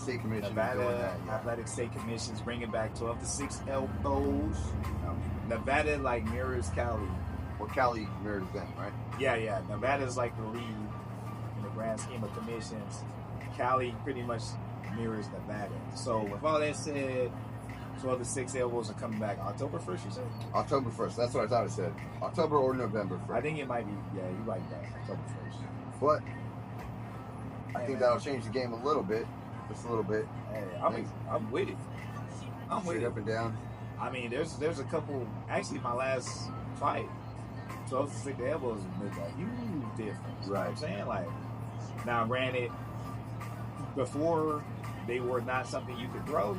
State Commission is doing Nevada that. Yeah. Athletic State Commission's bringing back 12 to 6 elbows. Nevada like mirrors Cali. Well, Cali mirrors them, right? Yeah. Nevada's like the lead in the grand scheme of commissions. Cali pretty much mirrors Nevada. So with all that said, 12 to 6 elbows are coming back October 1st, you said? October 1st. That's what I thought it said. October or November 1st. I think it might be, yeah, you're right, October 1st. But I think that'll change the game a little bit. Just a little bit. Hey, I'm with it. I'm with Straight it. up and down. I mean, there's a couple, actually my last fight, 12 to 6 elbows made a huge difference. You know what I'm saying? Like, now granted, before they were not something you could throw,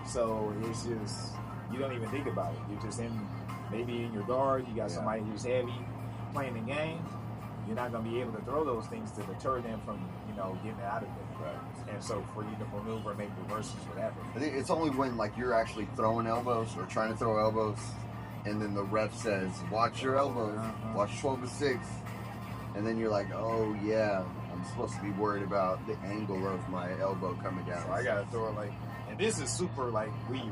so it's just, you don't even think about it. You're just maybe in your guard, you got somebody who's heavy playing the game. You're not going to be able to throw those things to deter them from, getting out of it. Right. And so for you to maneuver, make reverses, whatever. I think it's only when like you're actually throwing elbows or trying to throw elbows, and then the ref says, "Watch your elbows, watch 12 to 6," and then you're like, "Oh yeah, I'm supposed to be worried about the angle of my elbow coming down." So I gotta throw it like, and this is super like weird.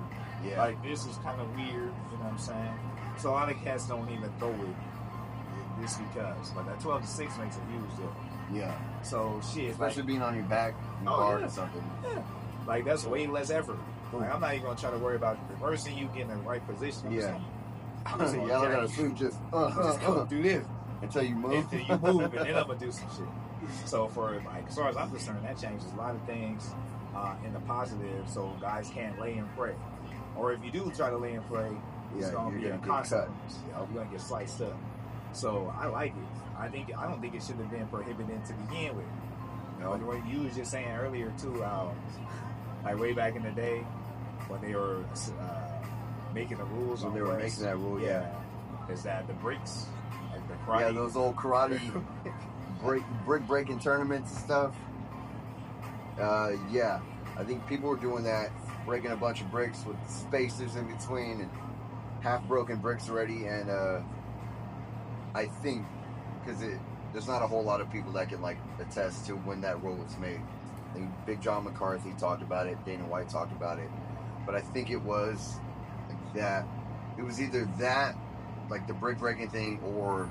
Yeah. Like this is kind of weird. You know what I'm saying? So a lot of cats don't even throw it. Just because, but that 12 to 6 makes a huge difference. Yeah. So shit, especially being on your back, guard or something. Yeah. Like that's way less effort. Like I'm not even gonna try to worry about reversing you, getting in the right position. I'm saying, y'all gotta swing just go do this until you move. Until you move, and then I'm gonna do some shit. So for like, as far as I'm concerned, that changes a lot of things in the positive. So guys can't lay and pray, or if you do try to lay and pray, it's gonna be a consequence. You're gonna get sliced up. So I like it. I don't think it should have been prohibited to begin with. What you was just saying earlier too, like way back in the day when they were making the rules. When they were making that rule, is that the bricks, like the karate? Yeah, those old karate brick breaking tournaments and stuff. Yeah, I think people were doing that, breaking a bunch of bricks with spacers in between and half broken bricks already, and I think because there's not a whole lot of people that can like attest to when that rule was made. I think Big John McCarthy talked about it, Dana White talked about it, but I think it was like that. It was either that, like the brick breaking thing, or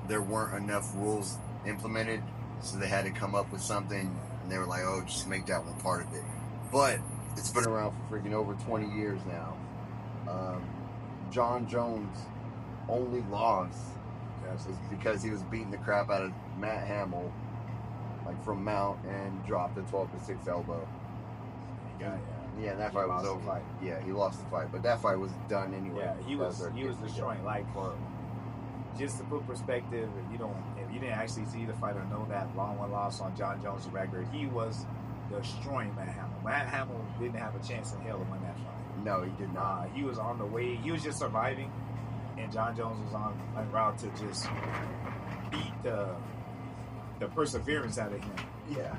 there weren't enough rules implemented, so they had to come up with something, and they were like, "Oh, just make that one part of it." But it's been around for freaking over 20 years now. John Jones only lost because he was beating the crap out of Matt Hamill, like from Mount, and dropped a 12 to 6 elbow. Yeah, that fight was over. Yeah, he lost the fight, but that fight was done anyway. Yeah, he was destroying. Like, for just to put perspective, if you didn't actually see the fight or know that long one loss on John Jones' record, he was destroying Matt Hamill. Matt Hamill didn't have a chance in hell to win that fight. No, he did not. He was on the way. He was just surviving. And John Jones was on route to just beat the perseverance out of him. Yeah.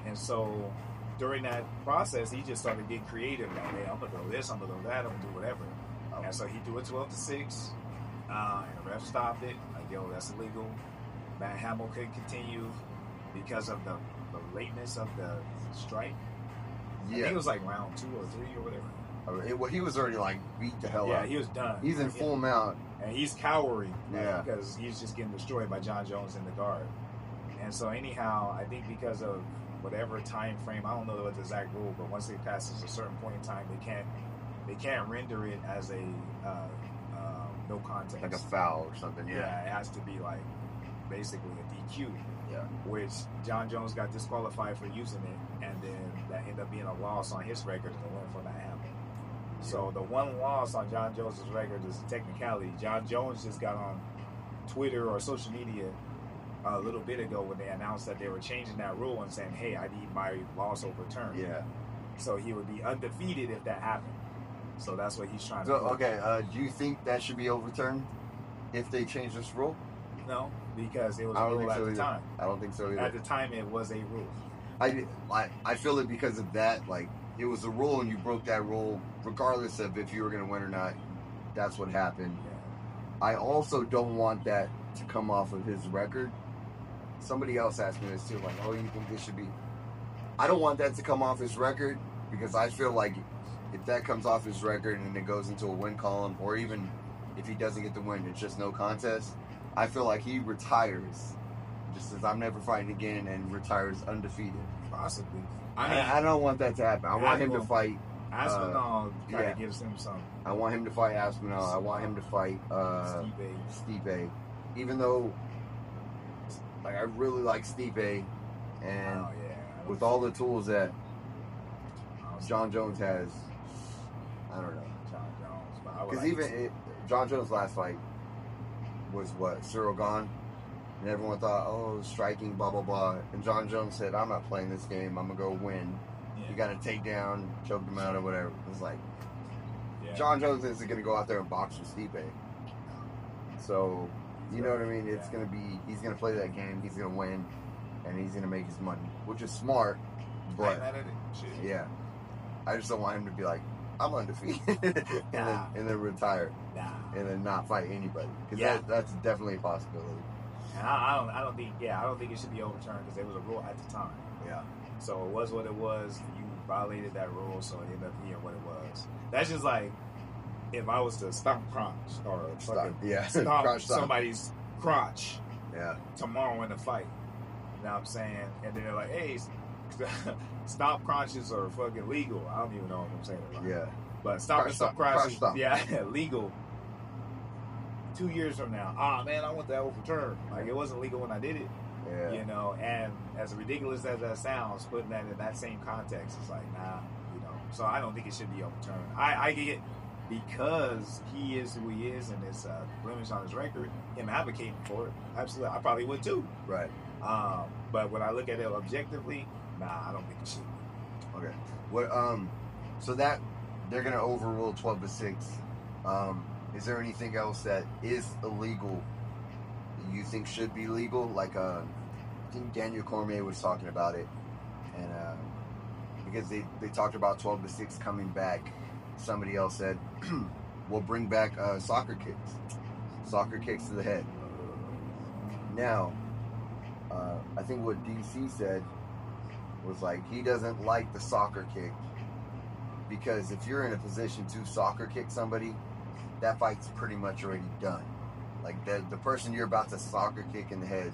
And so during that process, he just started getting creative. Like, hey, I'm gonna throw this, I'm gonna throw that, I'm gonna do whatever. And so he threw it 12 to 6, and the ref stopped it. Like, yo, that's illegal. Matt Hamill couldn't continue because of the lateness of the strike. I think it was like round 2 or 3 or whatever. Well, he was already like beat the hell out. Yeah, he was done. He's in full mount. And he's cowering. Yeah. Because he's just getting destroyed by John Jones in the guard. And so anyhow, I think because of whatever time frame, I don't know what the exact rule, but once it passes a certain point in time, they can't render it as a no contest. Like a foul or something. Yeah, it has to be like basically a DQ. Yeah. Which John Jones got disqualified for using it, and then that ended up being a loss on his record and a win for Matt Hamill. So the one loss on John Jones' record is a technicality. John Jones just got on Twitter or social media a little bit ago when they announced that they were changing that rule and saying, hey, I need my loss overturned. Yeah. So he would be undefeated if that happened. So that's what he's trying to do. Okay, do you think that should be overturned if they change this rule? No, because it was a rule at the time. I don't think so either. At the time, it was a rule. I feel it because of that. Like, it was a rule and you broke that rule regardless of if you were going to win or not. That's what happened. Yeah. I also don't want that to come off of his record. Somebody else asked me this too, like, oh, you think this should be... I don't want that to come off his record because I feel like if that comes off his record and it goes into a win column, or even if he doesn't get the win, it's just no contest. I feel like he retires, just says I'm never fighting again, and retires undefeated. Possibly. I don't want that to happen. I want him to fight. Aspinall kind of gives him some. I want him to fight Aspinall. I want him to fight Stipe. Even though, like, I really like Stipe, and with all the tools that John Jones has, I don't know. John Jones. Because even John Jones' last fight was what? Cyril Gane? And everyone thought, oh, striking, blah, blah, blah. And John Jones said, I'm not playing this game. I'm going to go win. Yeah. You got to take down, choke them out, or whatever. It was like, John Jones isn't going to go out there and box with Stipe. So, you know what I mean? It's going to be, he's going to play that game. He's going to win. And he's going to make his money, which is smart. But, yeah. I just don't want him to be like, I'm undefeated. and then retire. And then not fight anybody. Because that's definitely a possibility. And I don't think it should be overturned because there was a rule at the time. Yeah. So it was what it was. You violated that rule, so it ended up being what it was. That's just like if I was to stomp crotch or stomp somebody's crotch tomorrow in the fight. You know what I'm saying? And then they're like, hey, stomp crotches are fucking legal. I don't even know what I'm saying about. Yeah. But stomping some crotches, legal. 2 years from now, man, I want that overturned. Like, it wasn't legal when I did it. Yeah. You know, and as ridiculous as that sounds, putting that in that same context, it's like, nah, you know. So I don't think it should be overturned. I get it because he is who he is and it's blemish on his record, him advocating for it. Absolutely. I probably would too. Right. But when I look at it objectively, nah, I don't think it should be. Okay. What, so that, they're going to overrule 12-6. Is there anything else that is illegal that you think should be legal? Like, I think Daniel Cormier was talking about it, and because they talked about 12-6 coming back. Somebody else said, we'll bring back soccer kicks to the head. Now, I think what DC said was like, he doesn't like the soccer kick because if you're in a position to soccer kick somebody, that fight's pretty much already done. Like, the person you're about to soccer kick in the head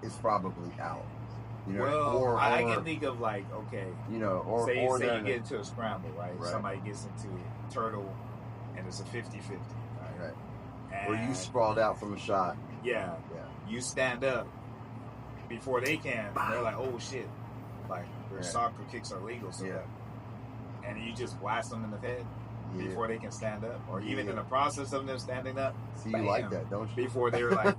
is probably out. You know, well, I can think of like, okay, you know, say you get into a scramble, right? Somebody gets into a turtle, and it's a 50-50, right? Or you sprawled out from a shot. Yeah. You stand up before they can. They're like, oh shit, like their soccer kicks are legal, so and you just blast them in the head. Before they can stand up, or even in the process of them standing up. See, you like that, don't you? Before they're like,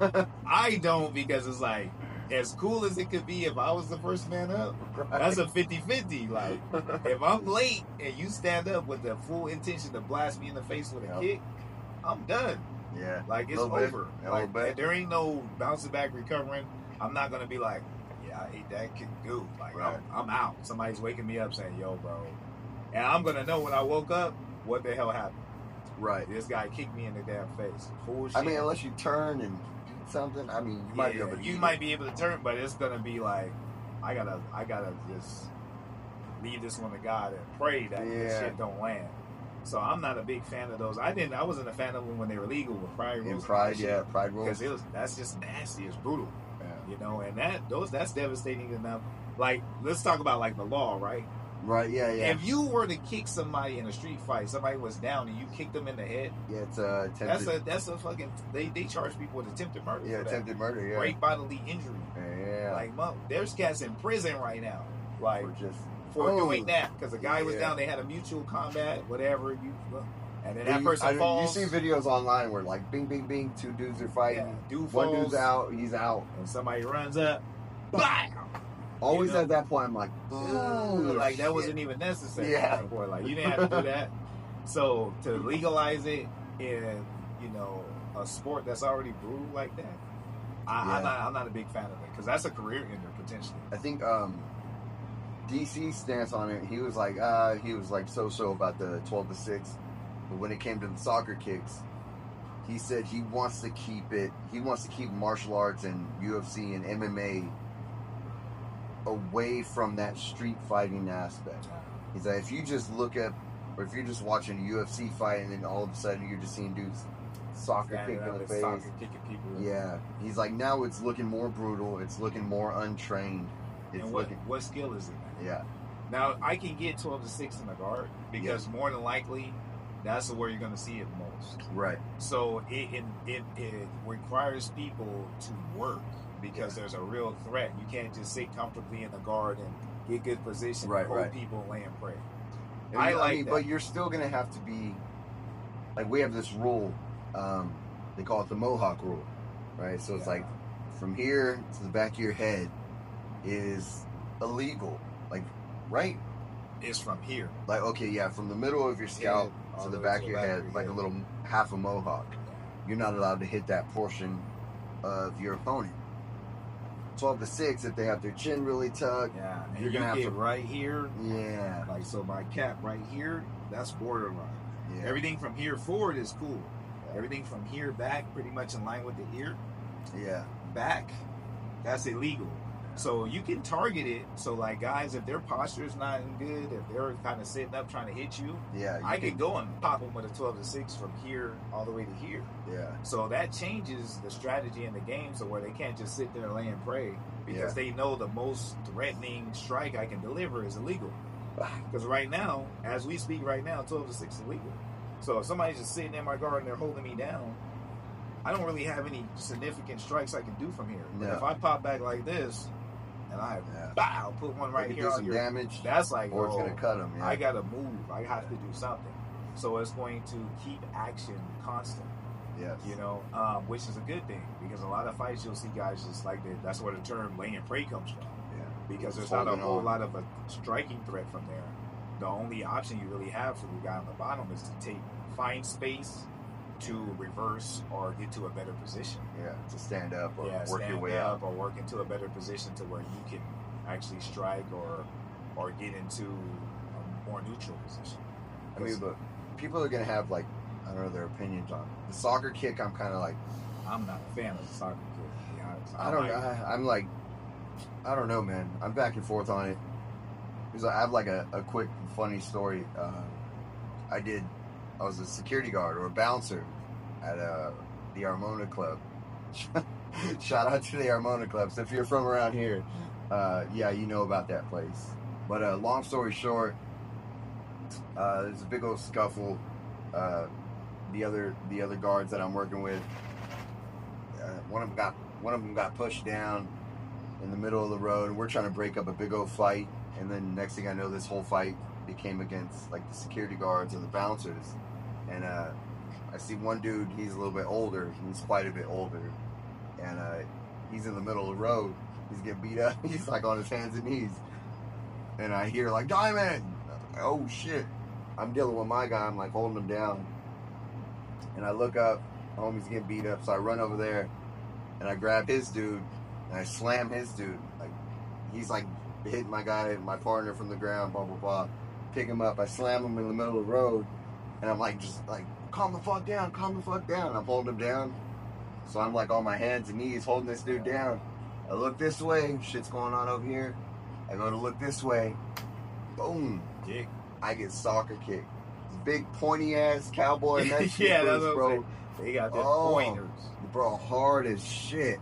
I don't, because it's like, as cool as it could be if I was the first man up, that's a 50-50. Like, if I'm late and you stand up with the full intention to blast me in the face with a kick, I'm done. Yeah. Like, it's over. Like, there ain't no bouncing back, recovering. I'm not going to be like, yeah, I ate that kick, dude. Like, I'm out. Somebody's waking me up saying, yo, bro. And I'm going to know when I woke up, what the hell happened? Right. This guy kicked me in the damn face. Full shit. I mean, unless you turn and eat something, I mean, you might be able to. You might be able to turn, but it's gonna be like, I gotta just leave this one to God and pray that this shit don't land. So I'm not a big fan of those. I wasn't a fan of them when they were legal with Pride rules. Pride rules. Because that's just nasty. It's brutal. Yeah. You know, and that's devastating enough. Like, let's talk about like the law, right? Right, yeah. If you were to kick somebody in a street fight, somebody was down and you kicked them in the head. Yeah, it's attempted. That's a fucking. They charge people with attempted murder. Yeah, attempted murder. Yeah, great bodily injury. Yeah. Like, there's cats in prison right now. Like, for doing that because the guy was down. They had a mutual combat, whatever. And then that person falls. You see videos online where like, bing, bing, bing, two dudes are fighting. One dude's out. He's out, and somebody runs up. Bam! Always at that point, I'm like, ooh, like that wasn't even necessary. Yeah, like you didn't have to do that. So to legalize it in a sport that's already brutal like that, I'm not a big fan of it because that's a career ender potentially. I think DC's stance on it, he was like so about the 12-6, but when it came to the soccer kicks, he said he wants to keep it. He wants to keep martial arts and UFC and MMA away from that street fighting aspect. He's like, if you just look at, or if you're just watching a UFC fight and then all of a sudden you're just seeing dudes soccer kick in the face. Soccer kicking people. Yeah. He's like, now it's looking more brutal. It's looking more untrained. It's and what skill is it? Yeah. Now, I can get 12 to 6 in the guard because more than likely, that's where you're going to see it most. Right. So it requires people to work because there's a real threat. You can't just sit comfortably in the guard and get good position and hold people and lay and pray. I mean, but you're still going to have to be, like, we have this rule, they call it the Mohawk rule, right? So it's like, from here to the back of your head is illegal. Like, right? It's from here. Like, okay, yeah, from the middle of your scalp to the back of your head, like a little half a mohawk. You're not allowed to hit that portion of your opponent. 12 to 6, if they have their chin really tucked, and you're gonna have to right here. Yeah. Like, so my cap right here, that's borderline. Yeah. Everything from here forward is cool. Everything from here back, pretty much in line with the ear. Yeah. Back, that's illegal. So you can target it. So, like, guys, if their posture is not good, if they're kind of sitting up trying to hit you, I could go and pop them with a 12 to 6 from here all the way to here. Yeah. So that changes the strategy in the game, so where they can't just sit there and lay and pray because they know the most threatening strike I can deliver is illegal. Because right now, as we speak right now, 12 to 6 is illegal. So if somebody's just sitting in my guard and they're holding me down, I don't really have any significant strikes I can do from here. But if I pop back like this, and I put one right here on your damage, that's like, or it's gonna cut them. I gotta move. I have to do something. So it's going to keep action constant. Yes. You know, which is a good thing because a lot of fights you'll see guys just like that. That's where the term lay and pray comes from. Yeah. Because there's not a whole lot of a striking threat from there. The only option you really have for the guy on the bottom is to find space to reverse or get to a better position. Yeah, to stand up or work your way up or work into a better position to where you can actually strike or get into a more neutral position. I mean, but people are gonna have, like, I don't know, their opinions on it. The soccer kick. I'm kind of like, I'm not a fan of the soccer kick, to be honest. I'm like, I don't know, man. I'm back and forth on it. Because I have like a quick funny story. I was a security guard or a bouncer at the Armona Club. Shout out to the Armona Club. So if you're from around here, you know about that place. But long story short, there's a big old scuffle. The other guards that I'm working with, one of them got pushed down in the middle of the road, and we're trying to break up a big old fight. And then next thing I know, this whole fight became against, like, the security guards and the bouncers. And I see one dude, he's a little bit older. He's quite a bit older. And he's in the middle of the road. He's getting beat up. He's, like, on his hands and knees. And I hear, like, Diamond! Like, oh, shit. I'm dealing with my guy. I'm, like, holding him down. And I look up. My homie's getting beat up. So I run over there. And I grab his dude. And I slam his dude. Like, he's, like, hitting my guy, my partner from the ground, blah, blah, blah. Pick him up. I slam him in the middle of the road. And I'm like, just like, calm the fuck down, calm the fuck down. I'm holding him down. So I'm like on my hands and knees holding this dude down. I look this way, shit's going on over here. I go to look this way. Boom. Kick. I get soccer kick. Big pointy ass cowboy neck yeah, that's what bro. They got their pointers. Bro, hard as shit.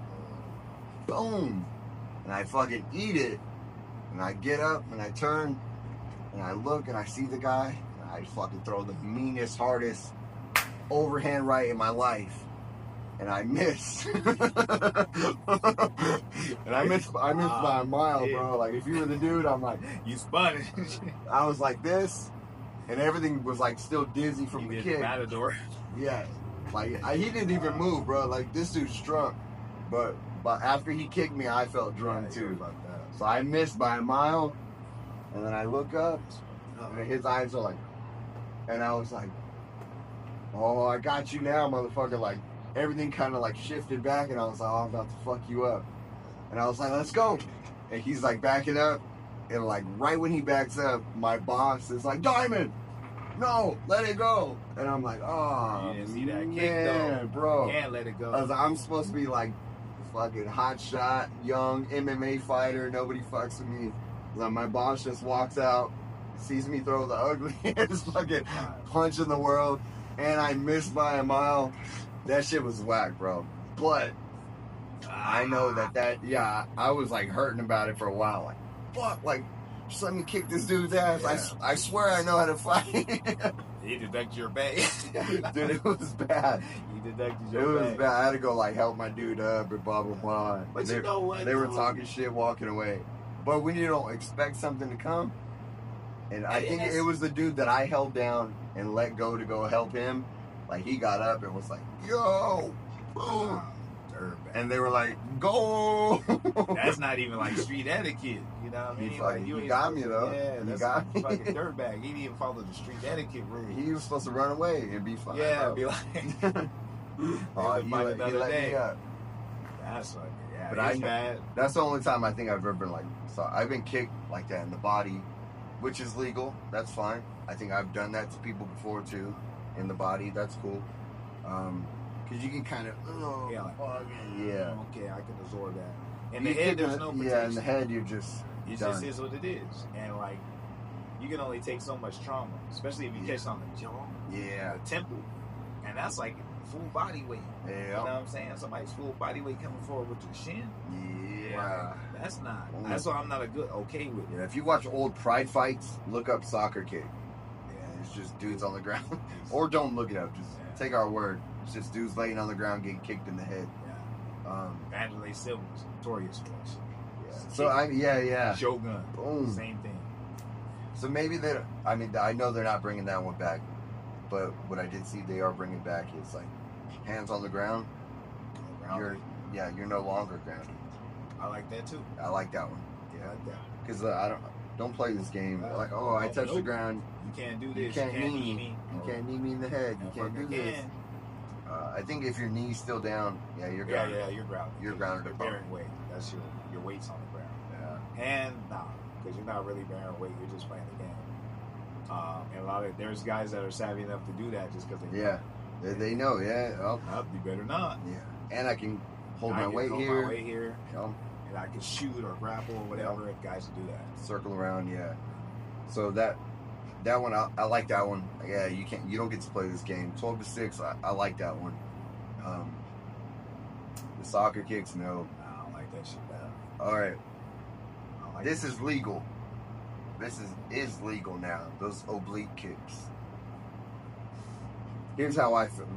Boom. And I fucking eat it. And I get up and I turn and I look and I see the guy. I fucking throw the meanest, hardest overhand right in my life. And I miss. And I missed by a mile, bro. Like, if you were the dude, I'm like... You spun it. I was like this, and everything was, like, still dizzy from the kick. Matador. Yeah. Like, he didn't even move, bro. Like, this dude's drunk. But after he kicked me, I felt drunk, too. So I missed by a mile, and then I look up, and his eyes are like... And I was like, oh, I got you now, motherfucker. Like, everything kind of, like, shifted back, and I was like, oh, I'm about to fuck you up. And I was like, let's go. And he's, like, backing up. And, like, right when he backs up, my boss is like, Diamond, no, let it go. And I'm like, oh, you didn't see that kick, though. Bro. You can't let it go. I was like, I'm supposed to be, like, fucking hot shot, young MMA fighter. Nobody fucks with me. Like, my boss just walks out, sees me throw the ugliest fucking punch in the world, and I missed by a mile. That shit was whack, bro. But I know that I was like hurting about it for a while. Like, fuck, like, just let me kick this dude's ass. Yeah. I swear I know how to fight. He deducted your bag. Dude, it was bad. He deducted It your was bag. bad. I had to go like help my dude up and blah blah blah. But you know what? They were talking shit, walking away. But when you don't expect something to come, and I think it was the dude that I held down and let go to go help him. Like, he got up and was like, "Yo, boom," and they were like, "Go." That's not even like street etiquette. You know what I mean? He got me though. Yeah, He that's got me. fucking dirtbag. He didn't even follow the street etiquette rules. He was supposed to run away and be fine. Yeah, bro. be like, Oh, he let me up. That's fucking, yeah, But it's bad. That's the only time I think I've ever been like, so I've been kicked like that in the body, which is legal. That's fine. I think I've done that to people before too, in the body. That's cool. Because you can kind of, Yeah, like, yeah. Okay, I can absorb that. In the head, there's no protection. Yeah, in the head, you're just It done. just is what it is. And like, you can only take so much trauma, especially if you catch on the jaw, Yeah. the temple, and that's like full body weight. You know Yeah. what I'm saying? Somebody's full body weight coming forward with your shin. Yeah. Like, that's not. That's why I'm not okay with it. Yeah. If you watch old Pride fights, look up soccer kick. Yeah. It's just dudes on the ground. Or don't look it up. Just take our word. It's just dudes laying on the ground getting kicked in the head. Vanderlei Silva was notorious for that shit. Yeah. So yeah. Shogun. Boom. Same thing. So maybe they're. I mean, I know they're not bringing that one back, but what I did see they are bringing back is like hands on the ground. You're no longer grounded. I like that too. I like that one. Yeah, I like that. Because I don't play this game like, oh, I touched the ground. You can't do this. You can't knee me. You can't knee me in the head. You can't do this. I think if your knee's still down, you're grounded. Yeah, you're grounded. You're grounded. You're bearing weight. That's your weight's on the ground. Yeah. And because you're not really bearing weight. You're just playing the game. And there's guys that are savvy enough to do that just because they know. They know. Yeah. Oh. You better not. Yeah. And I can hold my weight here. And I can shoot or grapple or whatever. Guys do that. Circle around. Yeah. So that one, I like that one. Yeah, you don't get to play this game. 12-6, I like that one. The soccer kicks, no. I don't like that shit. All right, Like this is legal. This is legal now. Those oblique kicks. Here's how I feel.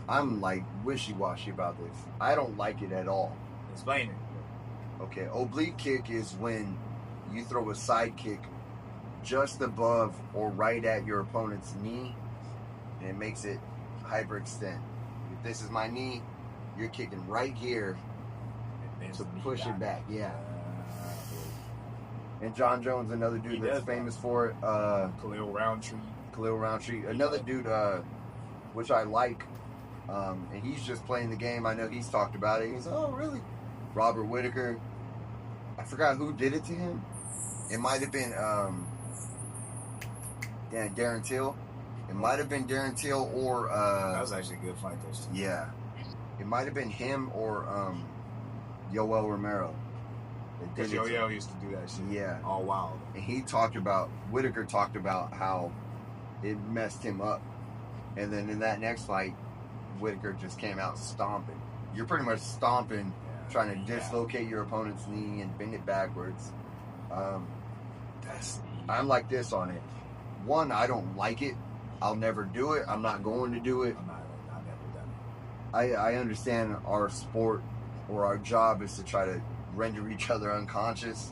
I'm like wishy-washy about this. I don't like it at all. Explain it. Okay, oblique kick is when you throw a side kick just above or right at your opponent's knee, and it makes it hyperextend. If this is my knee, you're kicking right here to push it back. Yeah. And John Jones, another dude that's famous for it. Khalil Roundtree. Another dude, which I like, and he's just playing the game. I know he's talked about it. He's, oh, really? Robert Whitaker. I forgot who did it to him. It might have been Darren Till. It might have been Darren Till or that was actually a good fight, those two. Yeah. It might have been him or Yoel Romero. Because Yo-Yo used to do that shit. Yeah. All wild. And Whitaker talked about how it messed him up. And then in that next fight, Whitaker just came out stomping. You're pretty much stomping, trying to dislocate your opponent's knee and bend it backwards. I'm like this on it. One, I don't like it. I'll never do it. I'm not going to do it. I've never done it. I understand our sport or our job is to try to render each other unconscious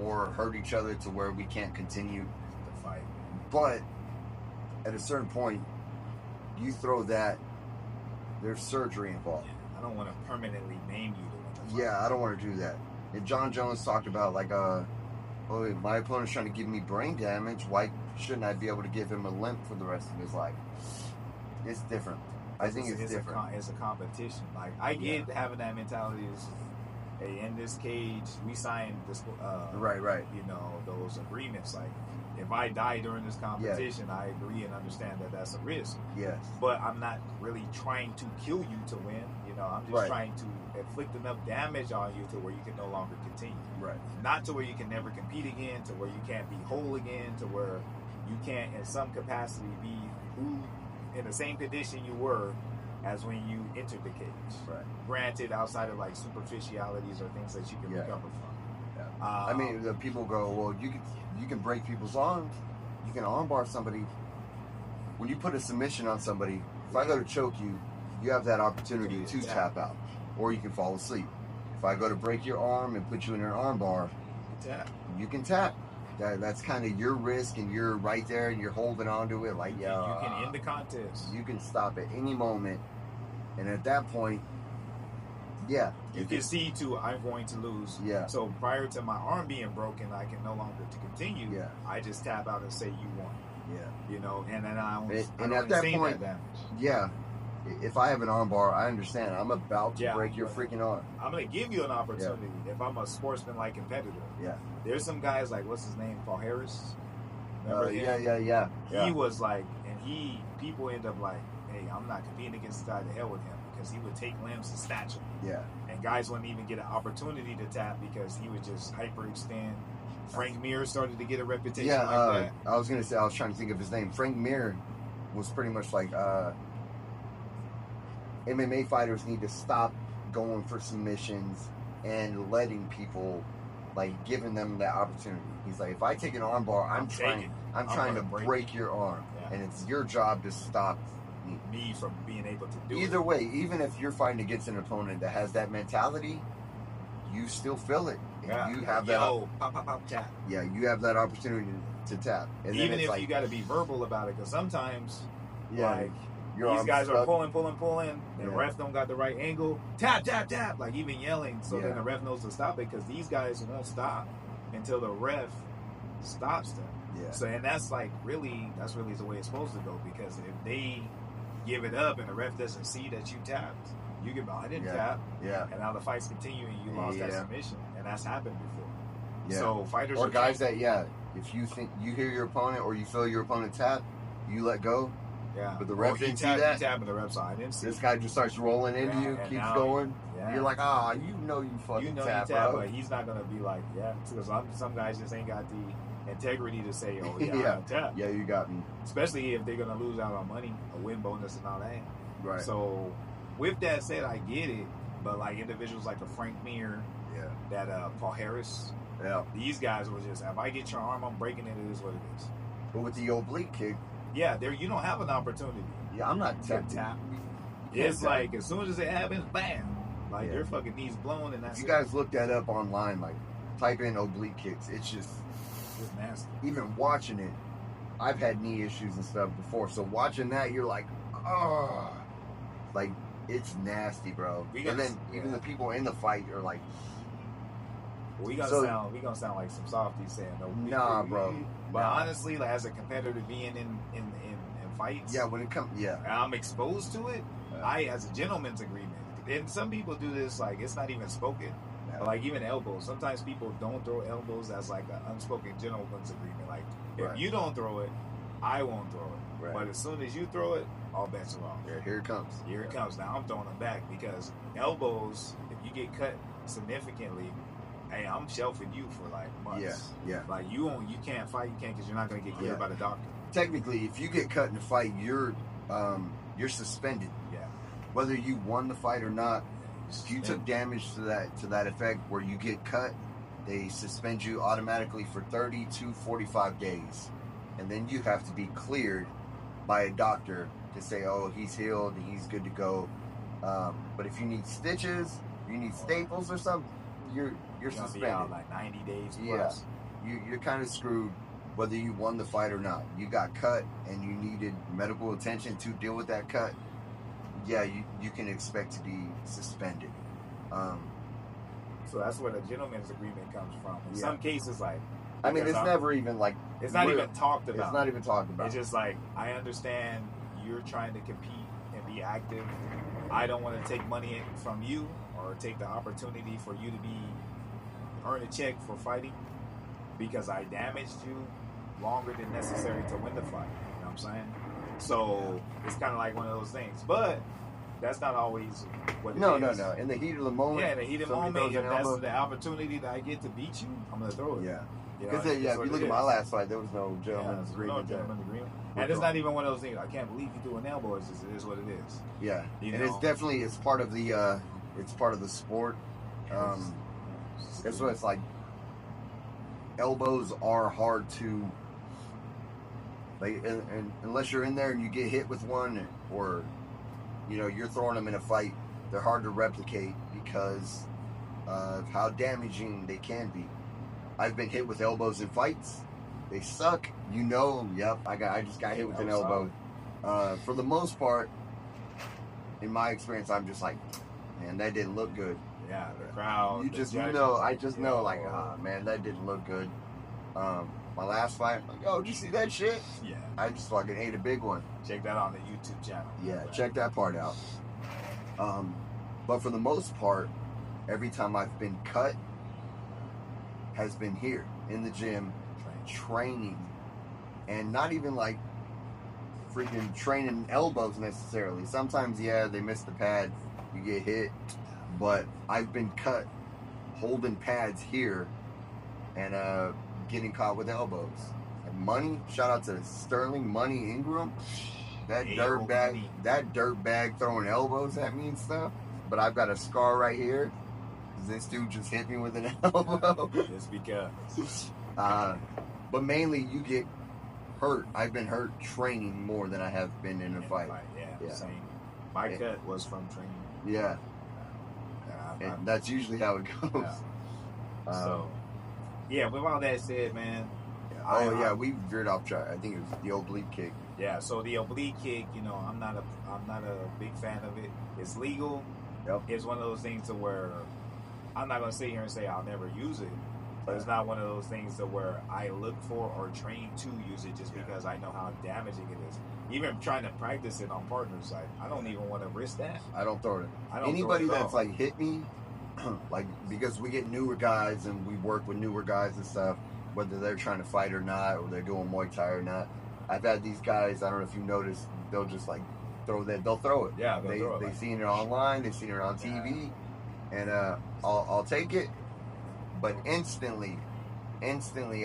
or hurt each other to where we can't continue the fight. But at a certain point, you throw that, there's surgery involved. Yeah, I don't want to permanently name you to win the fight. Yeah, I don't want to do that. And John Jones talked about like, oh, my opponent's trying to give me brain damage. Why shouldn't I be able to give him a limp for the rest of his life? It's different. I think it's different. It's a competition. Like, I get having that mentality is, hey, in this cage, we signed this, right. You know, those agreements. Like, if I die during this competition, I agree and understand that that's a risk. Yes. But I'm not really trying to kill you to win. You know, I'm just Right. trying to inflict enough damage on you to where you can no longer continue. Right. Not to where you can never compete again, to where you can't be whole again, to where you can't, in some capacity, be who in the same condition you were as when you entered the cage. Right. Granted, outside of like superficialities or things that you can Yeah. recover from. Yeah. I mean, the people go, well, you can break people's arms, you can armbar somebody. When you put a submission on somebody, if I go to choke you, you have that opportunity to tap out, or you can fall asleep. If I go to break your arm and put you in an armbar, you can tap. That's kind of your risk, and you're right there, and you're holding on to it. Like, you can end the contest. You can stop at any moment, and at that point, yeah, you can see to I'm going to lose. Yeah. So prior to my arm being broken, I can no longer to continue. Yeah. I just tap out and say you won. Yeah. You know, and then I don't at that see point, that damage. Yeah. If I have an armbar, I understand. I'm about to break your freaking arm. I'm going to give you an opportunity if I'm a sportsman-like competitor. Yeah. There's some guys like, what's his name? Paul Harris? Yeah. He was like, and people end up like, hey, I'm not competing against this guy, to hell with him, because he would take limbs and snatch them. Yeah. And guys wouldn't even get an opportunity to tap because he would just hyperextend. Frank Mir started to get a reputation like that. I was going to say, I was trying to think of his name. Frank Mir was pretty much like, MMA fighters need to stop going for submissions and letting people, like, giving them that opportunity. He's like, if I take an armbar, I'm trying to break your arm, and it's your job to stop me from being able to do it. Either way, even if you're fighting against an opponent that has that mentality, you still feel it. Yeah. You have that. Pop, tap. Yeah, you have that opportunity to tap. And even then it's if like, you got to be verbal about it, because sometimes, like, these guys stuck. are pulling, and the ref don't got the right angle. Tap, like even yelling. So then the ref knows to stop it, because these guys won't stop until the ref stops them. Yeah. So, and that's really the way it's supposed to go, because if they give it up and the ref doesn't see that you tapped, you get, I didn't tap. Yeah. And now the fight's continuing, you lost that submission. And that's happened before. Yeah. So fighters or guys that, if you think you hear your opponent or you feel your opponent tap, you let go. Yeah. But the ref didn't see that. Tapping the ref side. I didn't see this guy just starts rolling into you, keeps going. Yeah. You're like, you fucking tap, bro. But he's not gonna be like, because some guys just ain't got the integrity to say, oh I tap. Yeah, you got me. Especially if they're gonna lose out on money, a win bonus and all that. Right. So with that said, I get it. But like individuals like the Frank Mir, that Paul Harris, these guys were just, if I get your arm, I'm breaking it. It is what it is. But with the oblique kick, there you don't have an opportunity. Yeah, I'm not tapping. It's like as soon as it happens, bam, like your fucking knees blown, and that's you guys look that up online, like type in oblique kicks. It's just nasty. Even watching it, I've had knee issues and stuff before, so watching that, you're like, like it's nasty, bro. And then even the people in the fight are like, we gonna sound like some softies saying no. Nah, bro. But honestly, like, as a competitor being in fights, when it comes, and I'm exposed to it, I, as a gentleman's agreement, and some people do this like it's not even spoken. But like even elbows, sometimes people don't throw elbows as like an unspoken gentleman's agreement. Like if you don't throw it, I won't throw it. Right. But as soon as you throw it, all bets are off. Yeah, here it comes. Here it comes. Now I'm throwing them back, because elbows, if you get cut significantly, hey, I'm shelving you for like months. Yeah. Like you can't fight. You can't, because you're not going to get cleared by the doctor. Technically, if you get cut in a fight, you're suspended. Yeah. Whether you won the fight or not, if you took damage to that effect where you get cut, they suspend you automatically for 30 to 45 days, and then you have to be cleared by a doctor to say, oh, he's healed and he's good to go. But if you need stitches, you need staples or something, you're suspended. Be out like 90 days plus. Yeah, you're kind of screwed whether you won the fight or not. You got cut and you needed medical attention to deal with that cut. Yeah, you can expect to be suspended. So that's where the gentleman's agreement comes from. In some cases, like, I mean, it's never even like, it's not even talked about. It's not even talked about. It's just like, I understand you're trying to compete and be active. I don't want to take money from you or take the opportunity for you to earn a check for fighting, because I damaged you longer than necessary to win the fight. You know what I'm saying? So it's kind of like one of those things. But that's not always what it No. In the heat of the moment. Yeah, in the heat of the moment, if that's the opportunity that I get to beat you, I'm gonna throw it. Yeah. You Because know, if you look at my last fight, there was no gentleman's agreement. And it's not even one of those things. I can't believe you threw an elbow. It is what it is. Yeah, you and know? it's part of the sport. That's what it's like. Elbows are hard to, like, and unless you're in there and you get hit with one, or you're throwing them in a fight, they're hard to replicate because of how damaging they can be. I've been hit with elbows in fights. They suck. Yep. I just got hit with an elbow. For the most part, in my experience, I'm just like, man, that didn't look good. Yeah, the crowd. I just know, like, man, that didn't look good. My last fight, I'm like, did you see that shit? Yeah. I just fucking ate a big one. Check that on the YouTube channel. Yeah, check that part out. But for the most part, every time I've been cut has been here in the gym, training, and not even like freaking training elbows necessarily. Sometimes, they miss the pad, you get hit, but I've been cut holding pads here and getting caught with elbows. And Money, shout out to Sterling Money Ingram, that dirtbag throwing elbows at me and stuff. But I've got a scar right here. This dude just hit me with an elbow. Just because. But mainly you get hurt. I've been hurt training more than I have been in a fight. Yeah, same. My cut was from training. Yeah. And that's usually how it goes. Yeah. With all that said, man. We veered off track. I think it was the oblique kick. Yeah, so the oblique kick, I'm not a big fan of it. It's legal. Yep. It's one of those things to where I'm not gonna sit here and say I'll never use it. But it's not one of those things to where I look for or train to use it just because I know how damaging it is. Even trying to practice it on partners, I don't even want to risk that. I don't throw it. Anybody that's like hit me, like, because we get newer guys and we work with newer guys and stuff, whether they're trying to fight or not, or they're doing Muay Thai or not. I've had these guys, I don't know if you noticed, they'll just like they'll throw it. Yeah, they've seen it online, they've seen it on TV, and I'll take it. But instantly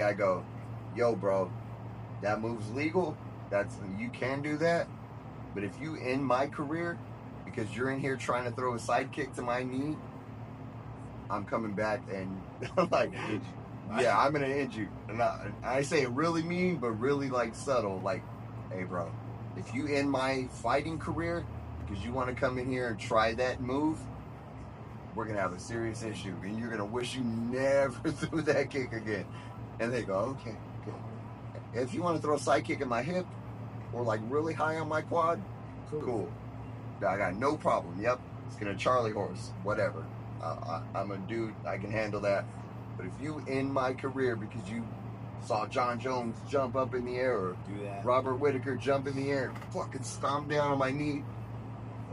I go, yo, bro, that move's legal. You can do that. But if you end my career because you're in here trying to throw a side kick to my knee, I'm coming back and like, yeah, I'm gonna end you. And I say it really mean, but really like subtle. Like, hey, bro, if you end my fighting career because you want to come in here and try that move, we're going to have a serious issue, and you're going to wish you never threw that kick again. And they go, okay. If you want to throw a side kick in my hip or like really high on my quad, cool. I got no problem. Yep, it's going to Charlie horse, whatever. I'm a dude, I can handle that. But if you end my career because you saw John Jones jump up in the air or do that, Robert Whitaker jump in the air, fucking stomp down on my knee,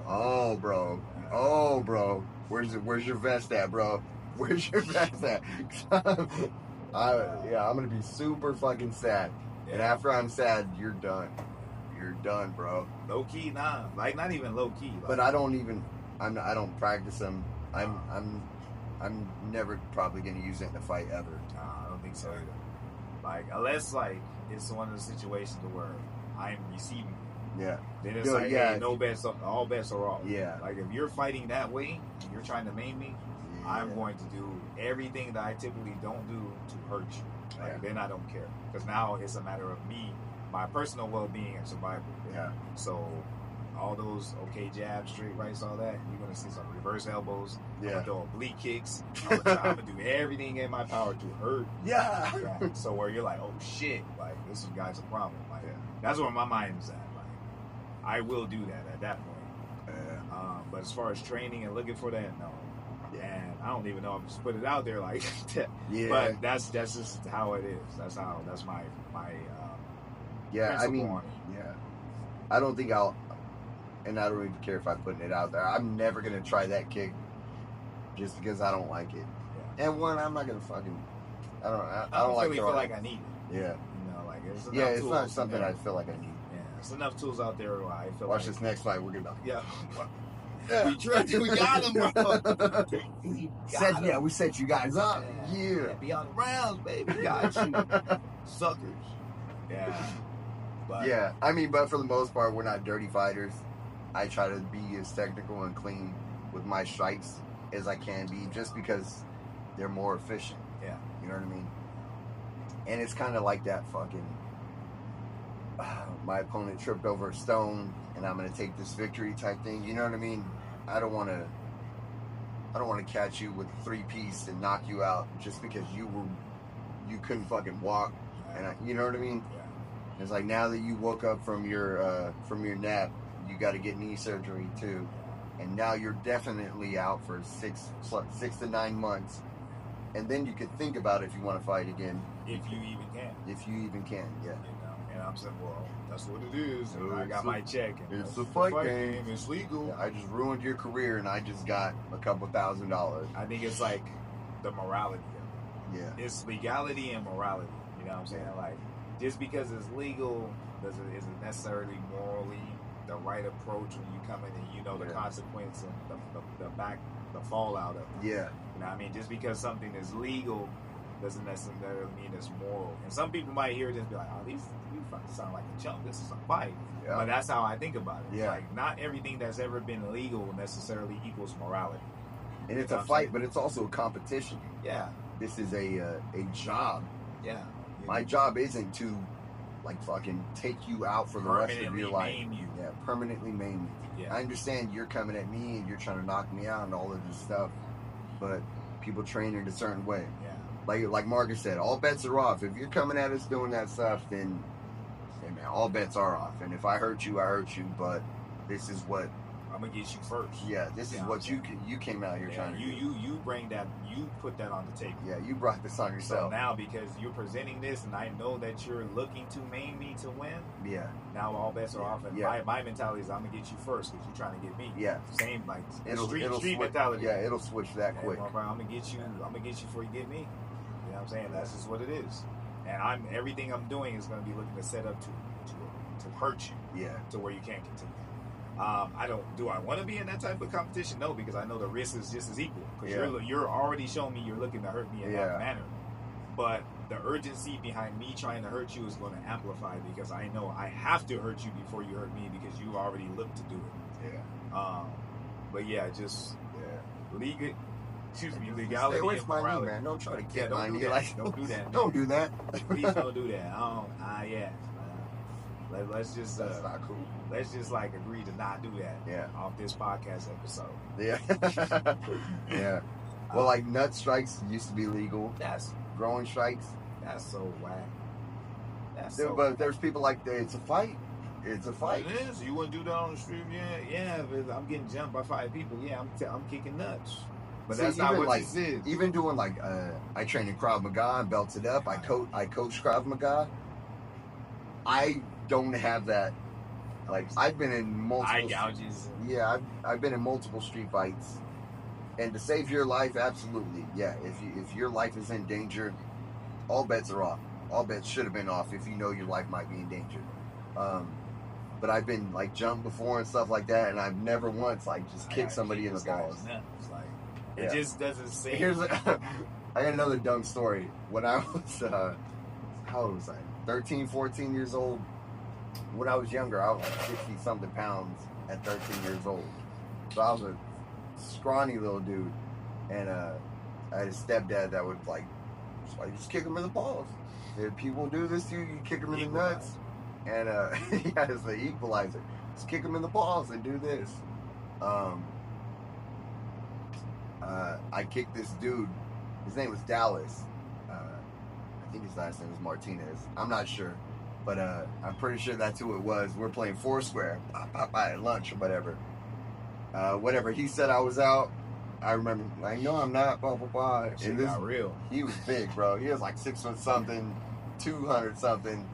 oh, bro. Where's your vest at, bro? Where's your vest at? I'm gonna be super fucking sad. Yeah. And after I'm sad, you're done. You're done, bro. Low key, nah. Like, not even low key. Like, but I don't practice them. I'm never probably gonna use it in a fight ever. Nah, I don't think so either. Like, unless like it's one of the situations where I'm receiving. Yeah. Then it's hey, no bets, all bets are off. Yeah. Like, if you're fighting that way, and you're trying to maim me, I'm going to do everything that I typically don't do to hurt you. Like, then I don't care. Because now it's a matter of me, my personal well-being and survival. Yeah. So, all those jabs, straight rights, all that, you're going to see some reverse elbows. Yeah. I'm going to throw oblique kicks. I'm going to do everything in my power to hurt. Yeah. So, where you're like, oh, shit, like, this guy's a problem. Like, that's where my mind is at. I will do that at that point. But as far as training and looking for that, no. And I don't even know if I just put it out there like that. Yeah. But that's just how it is. That's my I mean, I don't think and I don't even care if I'm putting it out there. I'm never gonna try that kick just because I don't like it. Yeah. And one, I'm not gonna fucking. I don't really feel like I need it. Yeah. Like it's not something I feel like I need. There's enough tools out there where I feel Watch this next fight. We're gonna. Yeah. We tricked you. We got him, bro. We set you guys up. Yeah. Be on the rounds, baby. Got you. Suckers. Yeah. But, yeah. I mean, but for the most part, we're not dirty fighters. I try to be as technical and clean with my strikes as I can be, just because they're more efficient. Yeah. You know what I mean? And it's kind of like that fucking, my opponent tripped over a stone and I'm going to take this victory type thing. You know what I mean? I don't want to catch you with a 3-piece and knock you out just because you couldn't fucking walk. And you know what I mean? Yeah. It's like, now that you woke up from your nap, you got to get knee surgery too. And now you're definitely out for 6 to 9 months. And then you could think about if you want to fight again. If you even can. If you even can, yeah. You know, and I'm saying, well, that's what it is. And I got my check. And it's a fight game. It's legal. Yeah, I just ruined your career, and I just got a couple $1,000. I think it's like the morality of it. Yeah. It's legality and morality. You know what I'm saying? Like, just because it's legal isn't necessarily morally the right approach when you come in and you know the consequence and the fallout of it. Yeah. You know what I mean? Just because something is legal doesn't necessarily mean it's moral. And some people might hear this and be like, oh, you fucking sound like a chump. This is a fight. Yeah. But that's how I think about it. Yeah. Like, not everything that's ever been legal necessarily equals morality. And it's a fight, but it's also a competition. Yeah. This is a job. Yeah. My job isn't to, like, fucking take you out for the rest of your life. Maim you. Yeah, permanently maim you. Yeah. I understand you're coming at me and you're trying to knock me out and all of this stuff, but people train in a certain way. Yeah. Like Marcus said, all bets are off. If you're coming at us doing that stuff, then hey man, all bets are off. And if I hurt you, I hurt you. But this is what I'm gonna get you first. Yeah, this is what you came out here trying to do. You bring that, you put that on the table. Yeah, you brought this on yourself. So now, because you're presenting this, and I know that you're looking to maim me to win. Yeah. Now all bets are off, and my mentality is I'm gonna get you first because you're trying to get me. Yeah. Same like it'll street mentality. Yeah, it'll switch that quick. I'm gonna get you. I'm gonna get you before you get me. You know what I'm saying? That's just what it is. And everything I'm doing is gonna be looking to set up to hurt you. Yeah. To where you can't continue. Do I want to be in that type of competition? No, because I know the risk is just as equal. Because you're already showing me you're looking to hurt me in that manner. But the urgency behind me trying to hurt you is going to amplify because I know I have to hurt you before you hurt me because you already looked to do it. Yeah. But yeah, just legality. Stay away from my knee, man. Don't try to get my knee. Don't do that. Don't do that. Please don't do that. Let's just that's not cool. Let's just like agree to not do that. Yeah. Off this podcast episode. Yeah. Yeah. Well, like nut strikes used to be legal. That's growing strikes. That's so whack. But there's people like it's a fight. It's a fight. It is. You wouldn't do that on the street. Yeah. But I'm getting jumped by 5 people. Yeah, I'm kicking nuts. But that's not what this is. Even doing like I train in Krav Maga and belted up. I coach Krav Maga. I don't have that. Like I've been in multiple eye gouges. Yeah, I've been in multiple street fights, and to save your life, absolutely, yeah. If your life is in danger, all bets are off. All bets should have been off if you know your life might be in danger. But I've been like jumped before and stuff like that, and I've never once like just kicked somebody in the balls. It's like it just doesn't say. I got another dumb story. When I was how old was I? 13, 14 years old. When I was younger, I was like 60-something pounds at 13 years old. So I was a scrawny little dude. And I had a stepdad that would just kick him in the balls. If people do this to you, you kick him in the nuts. And yeah, it's the equalizer. Just kick him in the balls and do this. I kicked this dude. His name was Dallas. I think his last name was Martinez. I'm not sure. But I'm pretty sure that's who it was. We're playing Foursquare at lunch or whatever. Whatever. He said I was out. I remember, like, no, I'm not, blah, blah, blah. And this real. He was big, bro. He was like 6'something, 200-something.